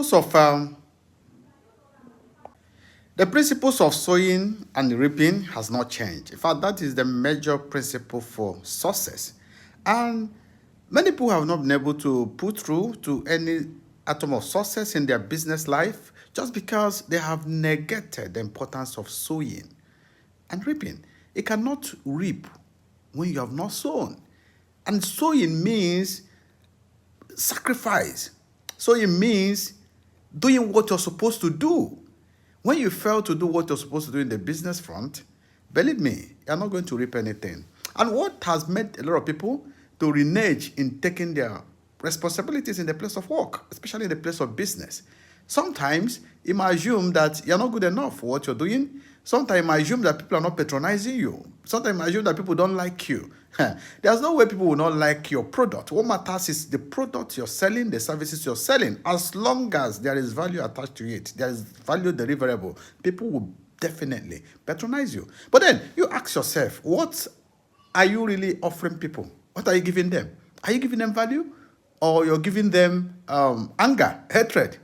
Of the principles of sowing and reaping has not changed. In fact, that is the major principle for success. And many people have not been able to put through to any atom of success in their business life just because they have negated the importance of sowing and reaping. It cannot reap when you have not sown. And sowing means sacrifice. Sowing means doing what you're supposed to do. When you fail to do what you're supposed to do in the business front, believe me, you're not going to reap anything. And what has made a lot of people to renege in taking their responsibilities in the place of work, especially in the place of business? Sometimes you might assume that you're not good enough for what you're doing. Sometimes you might assume that people are not patronizing you. Sometimes you might assume that people don't like you. There's no way people will not like your product. What matters is the product you're selling, the services you're selling. As long as there is value attached to it, there is value deliverable, people will definitely patronize you. But then you ask yourself, what are you really offering people? What are you giving them? Are you giving them value? Or you're giving them anger, hatred?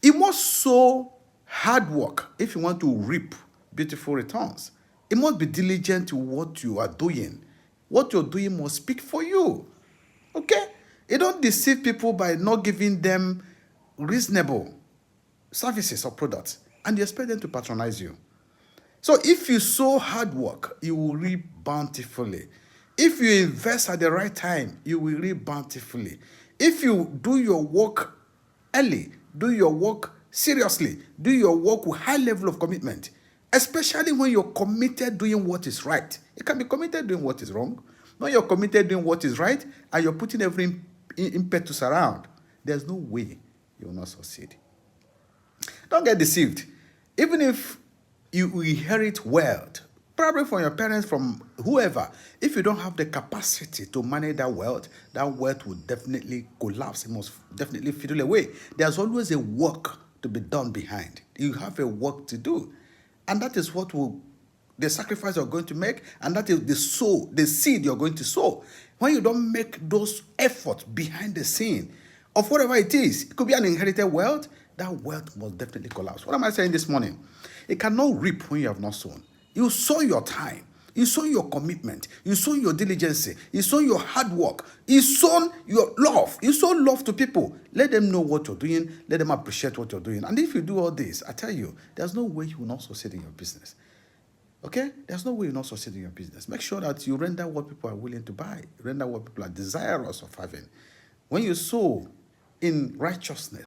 You must sow hard work if you want to reap beautiful returns. You must be diligent to what you are doing. What you're doing must speak for you. Okay? You don't deceive people by not giving them reasonable services or products, and you expect them to patronize you. So if you sow hard work, you will reap bountifully. If you invest at the right time, you will reap bountifully. If you do your work early, do your work seriously, do your work with high level of commitment, especially when you're committed doing what is right. You can be committed doing what is wrong. When you're committed doing what is right and you're putting every impetus around, there's no way you will not succeed. Don't get deceived. Even if you inherit wealth, probably from your parents, from whoever, if you don't have the capacity to manage that wealth will definitely collapse. It must definitely fiddle away. There's always a work to be done behind. You have a work to do. And that is what will the sacrifice you're going to make, and that is the seed you're going to sow. When you don't make those efforts behind the scene of whatever it is, it could be an inherited wealth, that wealth must definitely collapse. What am I saying this morning? It cannot reap when you have not sown. You sow your time. You sow your commitment. You sow your diligence. You sow your hard work. You sow your love. You sow love to people. Let them know what you're doing. Let them appreciate what you're doing. And if you do all this, I tell you, there's no way you will not succeed in your business. Okay? There's no way you will not succeed in your business. Make sure that you render what people are willing to buy. Render what people are desirous of having. When you sow in righteousness,